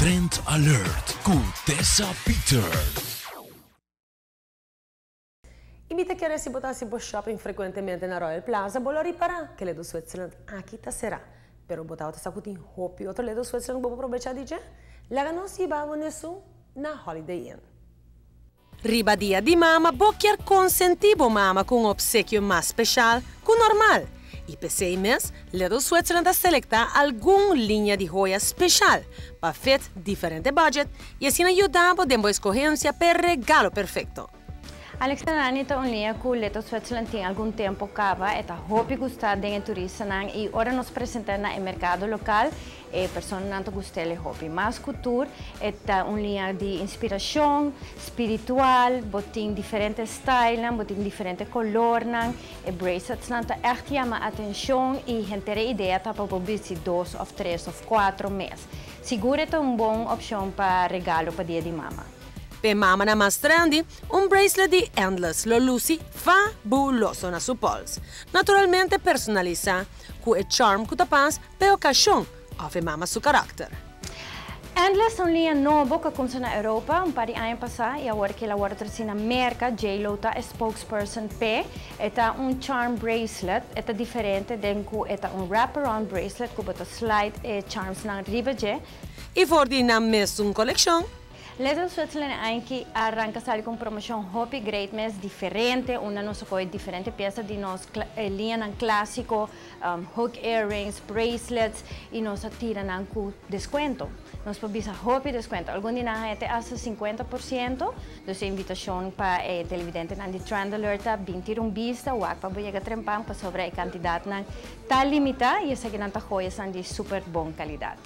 Trend Alert com Tessa Peter. Invita a si botar por shopping frequentemente na Royal Plaza, bolo riparar que do Switzerland aqui tá será. Pero botar outra sacutin roupa e outro do Switzerland vou aproveitar de dizer. Lega não se bava nisso na Holiday Inn. Riba dia di mama, bo quer consentivo mama com obsequio mais especial que o normal. E por 6 meses, Little Switzerland selecta alguma linha de joia especial para fit diferente budget e assim ajudamos a escolher per regalo perfeito. Alexandra está linha que Little Switzerland tem algum tempo cava e tá hope gostar de turista e ora nos apresenta no mercado local e pessoas não gostam de hobby. Mas cultura é linha de inspiração espiritual, botem diferentes styles, botem diferentes cores, e bracelets não tá echt chama atenção e gente a ideia tá para publicar 2 ou 3 ou 4 meses. Seguro é uma boa opção para regalo para dia de mama. Per mama na mais trendy, bracelet de Endless lo luci fabuloso na su pols. Naturalmente personaliza, com o charm que tapas per ocasião, of mama su carácter. Endless é uma linha nova que começou na Europa par de anos passados e agora que ela vai trazer na América, J-Lo é spokesperson P. É charm bracelet, é diferente de wraparound bracelet que bota slide e charms na riba de. E for di na mesma coleção, Little Switzerland anche arranca sali com promoção Hopi Great Mess diferente, uma nossa coisa diferente peça de nós linha clássico, hook earrings, bracelets e nós tira com desconto. Nós podemos Hopi desconto. Algum dia na gente até 50%. Então a invitação para televidente na de Trend Alert 21 vista, o para boiega trempang para sobre a quantidade na tá limitada e essa que não tá joias são de super boa qualidade.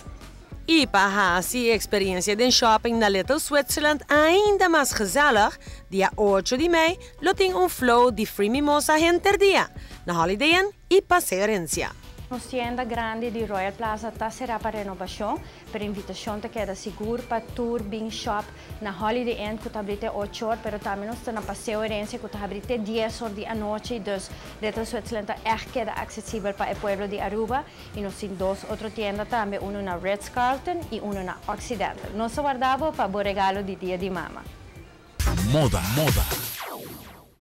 E para a experiência de shopping na Little Switzerland ainda mais gezellig, dia 8 de maio, tem flow de free mimosa dia na Holiday Inn e Passeio Herencia. Nossa tienda grande de Royal Plaza será para renovação, para invitação te queda seguro para tour, bing shop na Holiday Inn que abrite 8 horas, pero também nós na Passeio Herencia que abrite 10 horas de noite, dus Little Switzerland queda acessível para o pueblo de Aruba e nós temos 2 outras tiendas também, uma na Ritz-Carlton e uma na Occidental. Nós guardamos para o regalo de dia de mama. Moda.